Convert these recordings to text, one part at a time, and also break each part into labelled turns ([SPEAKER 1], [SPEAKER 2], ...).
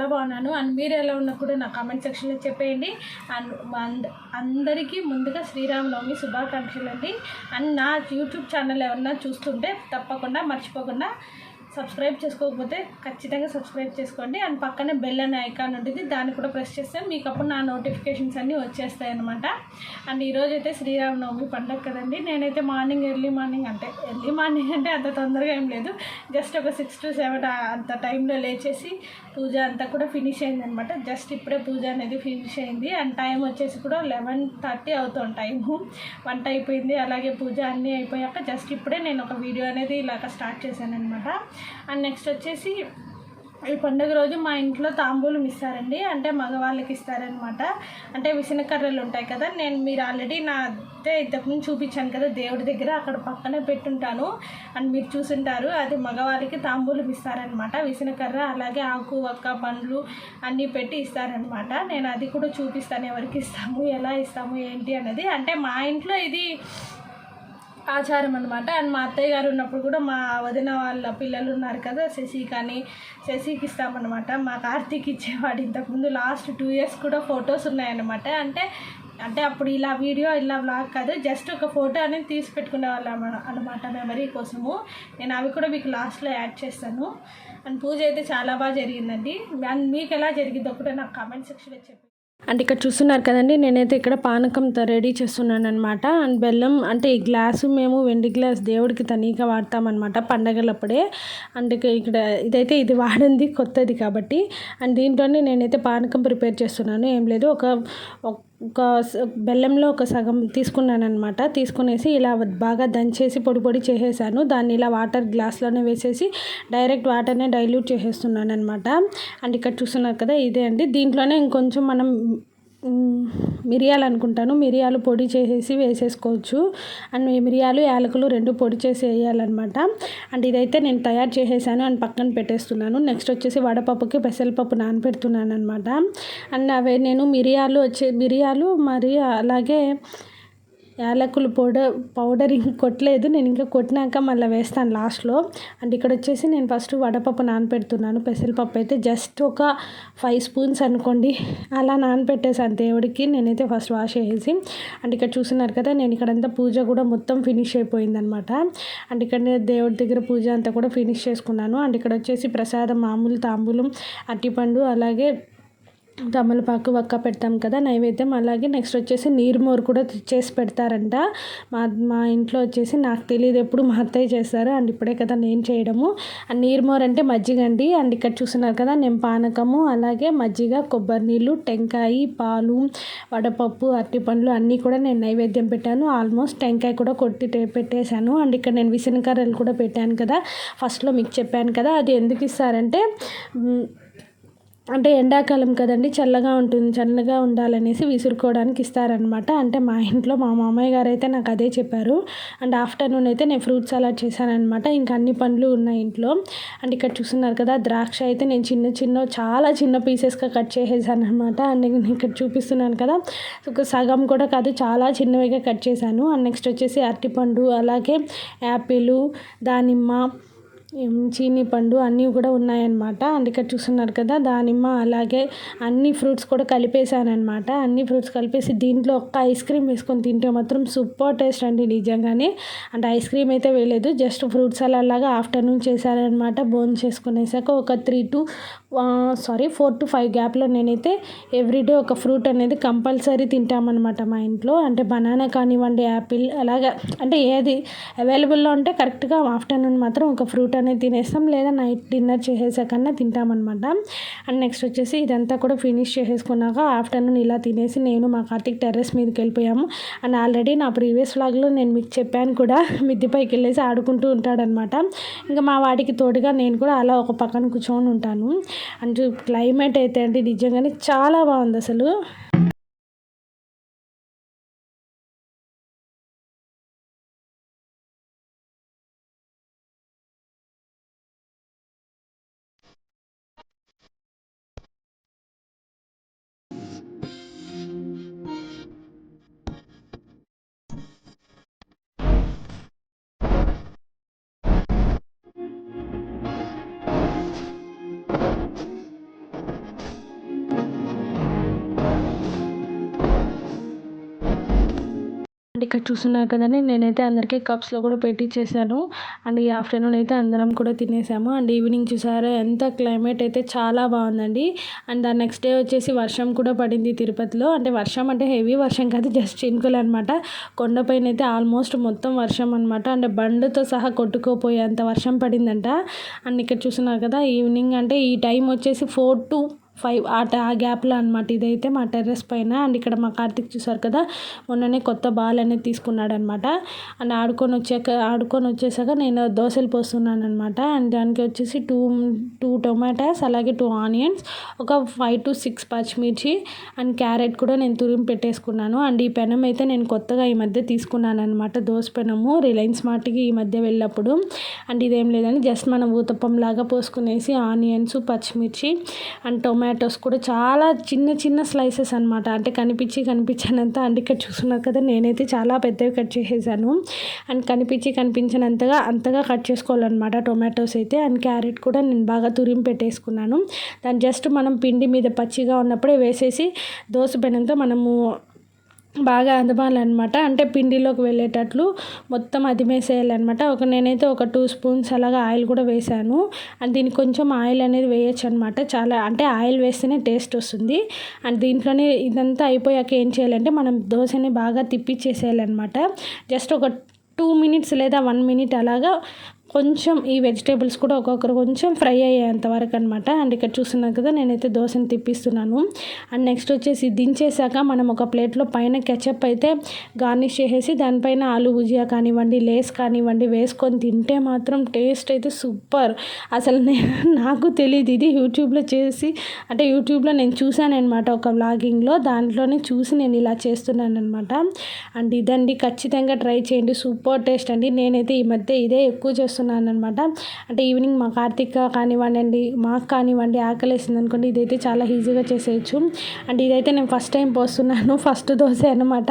[SPEAKER 1] చాలా బాగున్నాను. అండ్ మీరు ఎలా ఉన్నా కూడా నా కామెంట్ సెక్షన్లో చెప్పేయండి. అండ్ అందరికీ ముందుగా శ్రీరామనవమి శుభాకాంక్షలు అండి. అండ్ నా యూట్యూబ్ ఛానల్ ఎవరన్నా చూస్తుంటే తప్పకుండా మర్చిపోకుండా సబ్స్క్రైబ్ చేసుకోకపోతే ఖచ్చితంగా సబ్స్క్రైబ్ చేసుకోండి. అండ్ పక్కనే బెల్ అనే ఐకాన్ ఉంటుంది, దాన్ని కూడా ప్రెస్ చేస్తే మీకు అప్పుడు నా నోటిఫికేషన్స్ అన్నీ వచ్చేస్తాయి అనమాట. అండ్ ఈరోజు అయితే శ్రీరామనవమి పండుగ కదండి. నేనైతే ఎర్లీ మార్నింగ్ అంటే అంత తొందరగా ఏం లేదు, జస్ట్ ఒక 6 to 7 అంత టైంలో లేచేసి పూజ అంతా కూడా ఫినిష్ అయింది అనమాట. జస్ట్ ఇప్పుడే పూజ అనేది ఫినిష్ అయింది. అండ్ టైం వచ్చేసి కూడా 11:30 అవుతుంది టైము. వంట అయిపోయింది, అలాగే పూజ అన్నీ అయిపోయాక జస్ట్ ఇప్పుడే నేను ఒక వీడియో అనేది ఇలాగ స్టార్ట్ చేశాను అనమాట. అండ్ నెక్స్ట్ వచ్చేసి ఈ పండుగ రోజు మా ఇంట్లో తాంబూలం ఇస్తారండి, అంటే మగవాళ్ళకి ఇస్తారనమాట. అంటే విసనకర్రలు ఉంటాయి కదా, మీరు ఆల్రెడీ అయితే ఇంతకుముందు చూపించాను కదా దేవుడి దగ్గర, అక్కడ పక్కనే పెట్టుంటాను అండ్ మీరు చూసుంటారు. అది మగవాళ్ళకి తాంబూలం ఇస్తారనమాట. విసనకర్ర అలాగే ఆకు వక్క పండ్లు అన్నీ పెట్టి ఇస్తారనమాట. నేను అది కూడా చూపిస్తాను, ఎవరికి ఇస్తాము, ఎలా ఇస్తాము ఏంటి అనేది. అంటే మా ఇంట్లో ఇది ఆచారం అనమాట. అండ్ మా అత్తయ్య గారు ఉన్నప్పుడు కూడా మా వదిన వాళ్ళ పిల్లలు ఉన్నారు కదా, శశికి ఇస్తామన్నమాట. మా కార్తీక్ ఇచ్చేవాడు ఇంతకుముందు. లాస్ట్ 2 years కూడా ఫొటోస్ ఉన్నాయన్నమాట. అంటే అప్పుడు ఇలా వీడియో ఇలా బ్లాగ్ కాదు, జస్ట్ ఒక ఫోటో అనేది తీసి పెట్టుకునే వాళ్ళం అనమాట, మెమరీ కోసము. నేను అవి కూడా మీకు లాస్ట్లో యాడ్ చేస్తాను. అండ్ పూజ అయితే చాలా బాగా జరిగిందండి. అండ్ మీకు ఎలా జరిగిందో కూడా నాకు కామెంట్ సెక్షన్లో చెప్పండి. అంటే ఇక్కడ చూస్తున్నారు కదండి, నేనైతే ఇక్కడ పానకం రెడీ చేస్తున్నాను అనమాట. అండ్ బెల్లం అంటే ఈ గ్లాసు మేము వెండి గ్లాస్ దేవుడికి తనీగా వాడతామన్నమాట పండగలప్పుడే. అంటే ఇక్కడ ఇది వాడింది కొత్తది కాబట్టి. అండ్ దీంట్లోనే నేనైతే పానకం ప్రిపేర్ చేస్తున్నాను. ఏం లేదు, ఒక బెల్లంలో ఒక సగం తీసుకున్నాను అనమాట. తీసుకునేసి ఇలా బాగా దంచేసి పొడి చేసేసాను. దాన్ని ఇలా వాటర్ గ్లాస్లోనే వేసేసి డైరెక్ట్ వాటర్నే డైల్యూట్ చేసేస్తున్నాను అనమాట. అండ్ ఇక్కడ చూస్తున్నారు కదా, ఇదే అండి. దీంట్లోనే ఇంకొంచెం మనం మిరియాలు అనుకుంటాను, మిరియాలు పొడి చేసేసి వేసేసుకోవచ్చు. అండ్ మిరియాలు యాలకులు 2 పొడి చేసి వేయాలన్నమాట. అండ్ ఇదైతే నేను తయారు చేసేసాను అండ్ పక్కన పెట్టేస్తున్నాను. నెక్స్ట్ వచ్చేసి వడపప్పుకి పెసరపప్పు నానబెడుతున్నాను అనమాట. అండ్ అవే నేను మిరియాలు మరి అలాగే యాలకులు పౌడర్ ఇంక కొట్టలేదు, నేను ఇంకా కొట్టినాక మళ్ళీ వేస్తాను లాస్ట్లో. అండ్ ఇక్కడ వచ్చేసి నేను ఫస్ట్ వడపప్పు నానపెడుతున్నాను. పెసరపప్పు అయితే జస్ట్ ఒక 5 spoons అనుకోండి, అలా నానపెట్టేసాను దేవుడికి. నేనైతే ఫస్ట్ వాష్ చేసేసి. అండ్ ఇక్కడ చూస్తున్నారు కదా, నేను ఇక్కడంతా పూజ కూడా మొత్తం ఫినిష్ అయిపోయిందనమాట. అండ్ ఇక్కడ దేవుడి దగ్గర పూజ అంతా కూడా ఫినిష్ చేసుకున్నాను. అండ్ ఇక్కడ వచ్చేసి ప్రసాదం మామూలు తాంబూలం, అరటిపండు అలాగే తమలపాకు వక్క పెడతాం కదా నైవేద్యం. అలాగే నెక్స్ట్ వచ్చేసి నీరుమోరు కూడా చేసి పెడతారంట మా ఇంట్లో వచ్చేసి. నాకు తెలియదు, ఎప్పుడు మా అత్తయ్య చేస్తారు. అండ్ ఇప్పుడే కదా నేను చేయడము. అండ్ నీరుమోరు అంటే మజ్జిగ అండి. అండ్ ఇక్కడ చూస్తున్నారు కదా, నేను పానకము అలాగే మజ్జిగ, కొబ్బరి నీళ్ళు, టెంకాయ, పాలు, వడపప్పు, అరటిపండ్లు అన్నీ కూడా నేను నైవేద్యం పెట్టాను. ఆల్మోస్ట్ టెంకాయ కూడా కొట్టి పెట్టేశాను. అండ్ ఇక్కడ నేను విసనకర్రలు కూడా పెట్టాను కదా, ఫస్ట్లో మీకు చెప్పాను కదా. అది ఎందుకు ఇస్తారంటే అంటే ఎండాకాలం కదండి, చల్లగా ఉండాలనేసి విసురుకోవడానికి ఇస్తారనమాట. అంటే మా ఇంట్లో మా మామయ్య గారు అయితే నాకు అదే చెప్పారు. అండ్ ఆఫ్టర్నూన్ అయితే నేను ఫ్రూట్ సలాడ్ చేశానమాట. ఇంకా అన్ని పండ్లు ఉన్నాయి ఇంట్లో. అండ్ ఇక్కడ చూస్తున్నారు కదా, ద్రాక్ష అయితే నేను చాలా చిన్న పీసెస్గా కట్ చేసేసాను అనమాట. అండ్ నేను ఇక్కడ చూపిస్తున్నాను కదా, ఒక సగం కూడా కాదు, చాలా చిన్నవిగా కట్ చేశాను. అండ్ నెక్స్ట్ వచ్చేసి అరటిపండు అలాగే యాపిల్, దానిమ్మ, చీనీ పండు అన్నీ కూడా ఉన్నాయన్నమాట. అండ్ ఇక్కడ చూస్తున్నారు కదా, దానిమ్మ అలాగే అన్ని ఫ్రూట్స్ కూడా కలిపేసానమాట. అన్ని ఫ్రూట్స్ కలిపేసి దీంట్లో ఒక్క ఐస్ క్రీమ్ వేసుకొని తింటే మాత్రం సూపర్ టేస్ట్ అండి నిజంగానే. అంటే ఐస్ క్రీమ్ అయితే వేయలేదు, జస్ట్ ఫ్రూట్ సలాడ్ లాగా ఆఫ్టర్నూన్ చేశానమాట. భోజనం చేసుకునేసాక ఒక 4 to 5 గ్యాప్లో నేనైతే ఎవ్రీడే ఒక ఫ్రూట్ అనేది కంపల్సరీ తింటామన్నమాట మా ఇంట్లో. అంటే బనానా కానివ్వండి, యాపిల్ అలాగా, అంటే ఏది అవైలబుల్లో ఉంటే కరెక్ట్గా ఆఫ్టర్నూన్ మాత్రం ఒక ఫ్రూట్ అనేది తినేస్తాం, లేదా నైట్ డిన్నర్ చేసేసాకన్నా తింటామన్నమాట. అండ్ నెక్స్ట్ వచ్చేసి ఇదంతా కూడా ఫినిష్ చేసేసుకున్నాక ఆఫ్టర్నూన్ ఇలా తినేసి నేను మా కార్తీక్ టెర్రస్ మీదకి వెళ్ళిపోయాము. అండ్ ఆల్రెడీ నా ప్రీవియస్ వ్లాగ్లో నేను మీకు చెప్పాను కూడా, మిద్దెపైకి వెళ్ళేసి ఆడుకుంటూ ఉంటాడనమాట. ఇంకా మా వాడికి తోడుగా నేను కూడా అలా ఒక పక్కన కూర్చొని ఉంటాను. అండ్ క్లైమేట్ అయితే అంటే నిజంగానే చాలా బాగుంది అసలు. అండ్ ఇక్కడ చూస్తున్నారు కదండి, నేనైతే అందరికీ కప్స్లో కూడా పెట్టించేసాను. అండ్ ఈ ఆఫ్టర్నూన్ అయితే అందరం కూడా తినేసాము. అండ్ ఈవినింగ్ చూసారా ఎంత క్లైమేట్ అయితే చాలా బాగుందండి. అండ్ ఆ నెక్స్ట్ డే వచ్చేసి వర్షం కూడా పడింది తిరుపతిలో. అంటే వర్షం అంటే హెవీ వర్షం కాదు, జస్ట్ చినుకులు అనమాట. కొండపైన అయితే ఆల్మోస్ట్ మొత్తం వర్షం అనమాట. అంటే బండ్తో సహా కొట్టుకోపోయేంత వర్షం పడిందంట. అండ్ ఇక్కడ చూస్తున్నారు కదా, ఈవినింగ్ అంటే ఈ టైం వచ్చేసి 4 to 5 ఆ గ్యాప్లో అనమాట. ఇదైతే మా టెర్రస్ పైన. అండ్ ఇక్కడ మా కార్తిక్ చూసారు కదా, మొన్ననే కొత్త బాల్ అనేది తీసుకున్నాడు అనమాట. అండ్ ఆడుకొని వచ్చేసాక నేను దోశలు పోస్తున్నాను అనమాట. అండ్ దానికి వచ్చేసి టూ టొమాటోస్, అలాగే 2 ఆనియన్స్, ఒక 5 to 6 పచ్చిమిర్చి అండ్ క్యారెట్ కూడా నేను తురిమి పెట్టేసుకున్నాను. అండ్ ఈ పెనం అయితే నేను కొత్తగా ఈ మధ్య తీసుకున్నాను అనమాట, దోశ పెనము, రిలయన్స్ మార్ట్కి ఈ మధ్య వెళ్ళినప్పుడు. అండ్ ఇదేం లేదని జస్ట్ మనం ఊతప్పం లాగా పోసుకునేసి ఆనియన్స్, పచ్చిమిర్చి అండ్ టొమాటోస్ కూడా చాలా చిన్న చిన్న స్లైసెస్ అనమాట. అంటే కనిపించినంత. అంటే ఇక్కడ చూస్తున్నారు కదా, నేనైతే చాలా పెద్దవి కట్ చేసేసాను. అండ్ అంతగా కట్ చేసుకోవాలన్నమాట టొమాటోస్ అయితే. అండ్ క్యారెట్ కూడా నేను బాగా తురిమి పెట్టేసుకున్నాను. దాన్ని జస్ట్ మనం పిండి మీద పచ్చిగా ఉన్నప్పుడే వేసేసి దోశ పెనంతో మనము బాగా అదమాలన్నమాట. అంటే పిండిలోకి వెళ్ళేటట్లు మొత్తం అదిమేసేయాలన్నమాట. నేనైతే ఒక 2 స్పూన్స్ అలాగా ఆయిల్ కూడా వేసాను. అండ్ దీనికి కొంచెం ఆయిల్ అనేది వేయచ్చు అనమాట. చాలా అంటే ఆయిల్ వేస్తేనే టేస్ట్ వస్తుంది. అండ్ దీంట్లోనే ఇదంతా అయిపోయాక ఏం చేయాలంటే మనం దోశని బాగా తిప్పిచ్చేసేయాలన్నమాట. జస్ట్ ఒక 2 minutes లేదా 1 minute అలాగా కొంచెం ఈ వెజిటేబుల్స్ కూడా ఒక్కొక్కరు కొంచెం ఫ్రై అయ్యేంత వరకు అనమాట. అండ్ ఇక్కడ చూస్తున్నారు కదా, నేనైతే దోశని తిప్పిస్తున్నాను. అండ్ నెక్స్ట్ వచ్చేసి దించేసాక మనం ఒక ప్లేట్లో పైన కెచప్ అయితే గార్నిష్ చేసేసి దానిపైన ఆలు భుజియా కానివ్వండి, లేస్ కానివ్వండి వేసుకొని తింటే మాత్రం టేస్ట్ అయితే సూపర్. అసలు నాకు తెలియదు ఇది యూట్యూబ్లో నేను చూశాను అనమాట, ఒక వ్లాగింగ్లో. దాంట్లోనే చూసి నేను ఇలా చేస్తున్నాను అనమాట. అండ్ ఇదండి, ఖచ్చితంగా ట్రై చేయండి, సూపర్ టేస్ట్ అండి. నేనైతే ఈ మధ్య ఇదే ఎక్కువ చేస్తున్నాను అనమాట. అంటే ఈవినింగ్ మా కార్తిక్ కానివ్వండి, మాకు కానివ్వండి ఆకలేసింది అనుకోండి, ఇదైతే చాలా ఈజీగా చేసేయచ్చు. అండ్ ఇదైతే నేను ఫస్ట్ టైం పోస్తున్నాను, ఫస్ట్ దోశ అనమాట.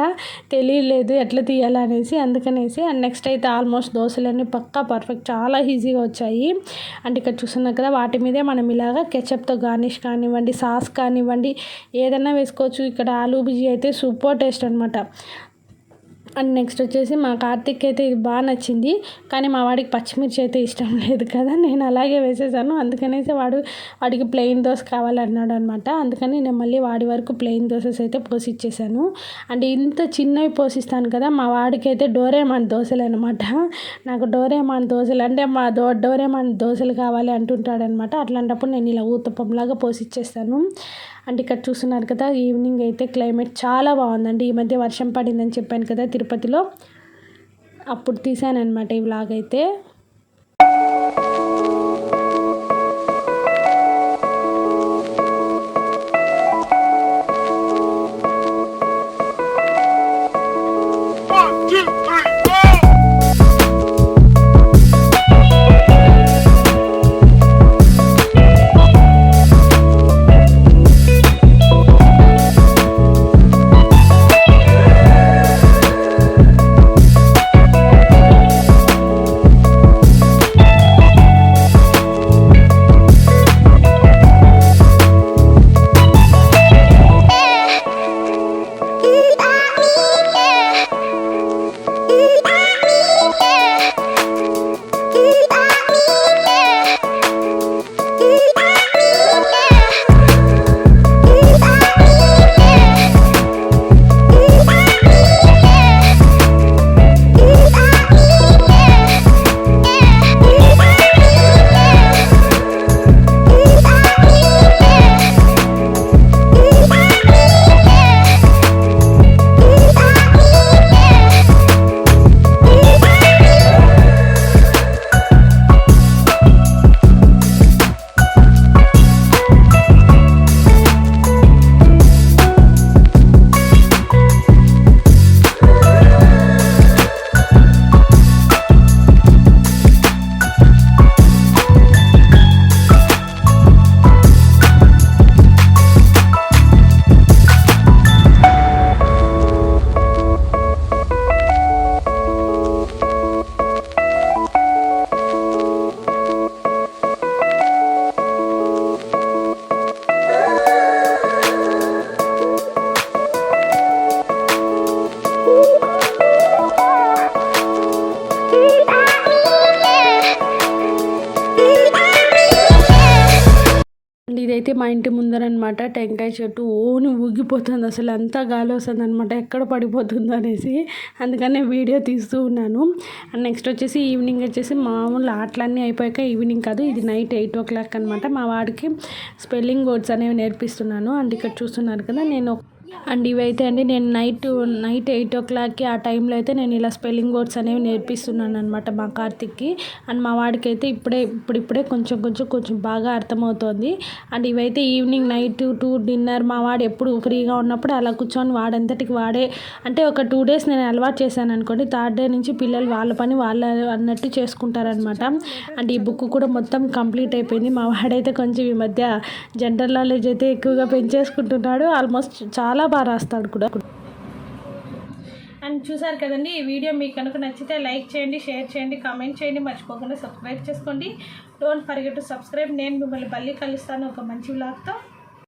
[SPEAKER 1] తెలియలేదు ఎట్లా తీయాలనేసి, అందుకనేసి. అండ్ నెక్స్ట్ అయితే ఆల్మోస్ట్ దోశలన్నీ పక్కా పర్ఫెక్ట్, చాలా ఈజీగా వచ్చాయి. అండ్ ఇక్కడ చూస్తున్నాం కదా, వాటి మీదే మనం ఇలాగా కెచప్తో గార్నిష్ కానివ్వండి, సాస్ కానివ్వండి ఏదైనా వేసుకోవచ్చు. ఇక్కడ ఆలూ భుజీ అయితే సూపర్ టేస్ట్ అనమాట. అండ్ నెక్స్ట్ వచ్చేసి మా కార్తిక్ అయితే ఇది బాగా నచ్చింది, కానీ మా వాడికి పచ్చిమిర్చి అయితే ఇష్టం లేదు కదా, నేను అలాగే వేసేసాను. అందుకనేసి వాడికి ప్లెయిన్ దోశ కావాలన్నాడు అనమాట. అందుకని నేను మళ్ళీ వాడి వరకు ప్లెయిన్ దోశస్ అయితే పోసి ఇచ్చేసాను. అండ్ ఇంత చిన్నవి పోసిస్తాను కదా, మా వాడికి అయితే డోరేమాన్ దోశలు అనమాట. నాకు డోరేమాన్ దోశలు అంటే డోరేమాన్ దోశలు కావాలి అంటుంటాడనమాట. అట్లాంటప్పుడు నేను ఇలా ఊతప్పంలాగా పోసి ఇచ్చేస్తాను. అండ్ ఇక్కడ చూస్తున్నారు కదా, ఈవినింగ్ అయితే క్లైమేట్ చాలా బాగుందండి. ఈ మధ్య వర్షం పడిందని చెప్పాను కదా తిరుపతిలో, అప్పుడు తీసాను అనమాట ఈ వ్లాగ్ అయితే.
[SPEAKER 2] ఇదైతే మా ఇంటి ముందరనమాట టెంకాయ చెట్టు ఊగిపోతుంది, అసలు అంతా గాలి వస్తుంది అనమాట, ఎక్కడ పడిపోతుందో అనేసి అందుకని వీడియో తీస్తూ ఉన్నాను. అండ్ నెక్స్ట్ వచ్చేసి ఈవినింగ్ వచ్చేసి మామూలు ఆటలన్నీ అయిపోయాక, ఈవినింగ్ కాదు ఇది నైట్ 8 o'clock అనమాట, మా వాడికి స్పెల్లింగ్ వర్డ్స్ అనేవి నేర్పిస్తున్నాను. అండ్ ఇక్కడ చూస్తున్నారు కదా నేను అండ్ ఇవైతే అండి నేను నైట్ 8 o'clockకి ఆ టైంలో అయితే నేను ఇలా స్పెల్లింగ్ వర్డ్స్ అనేవి నేర్పిస్తున్నాను అనమాట మా కార్తిక్కి. అండ్ మా వాడికి అయితే ఇప్పుడిప్పుడే కొంచెం బాగా అర్థమవుతోంది. అండ్ ఇవైతే ఈవినింగ్ నైట్ 2 డిన్నర్ మా వాడు ఎప్పుడు ఫ్రీగా ఉన్నప్పుడు అలా కూర్చొని వాడంతటికి వాడే, అంటే ఒక 2 days నేను అలవాటు చేశాను అనుకోండి, 3rd day నుంచి పిల్లలు వాళ్ళ పని వాళ్ళ అన్నట్టు చేసుకుంటారనమాట. అండ్ ఈ బుక్ కూడా మొత్తం కంప్లీట్ అయిపోయింది. మా వాడైతే కొంచెం ఈ మధ్య జనరల్ నాలెడ్జ్ అయితే ఎక్కువగా పెంచేసుకుంటున్నాడు, ఆల్మోస్ట్ చాలా బాగా రాస్తాడు కూడా.
[SPEAKER 1] అండ్ చూసారు కదండి, ఈ వీడియో మీకు కనుక నచ్చితే లైక్ చేయండి, షేర్ చేయండి, కామెంట్ చేయండి, మర్చిపోకుండా సబ్స్క్రైబ్ చేసుకోండి. Don't forget to subscribe. నేను మిమ్మల్ని మళ్ళీ కలుస్తాను ఒక మంచి వ్లాగ్తో.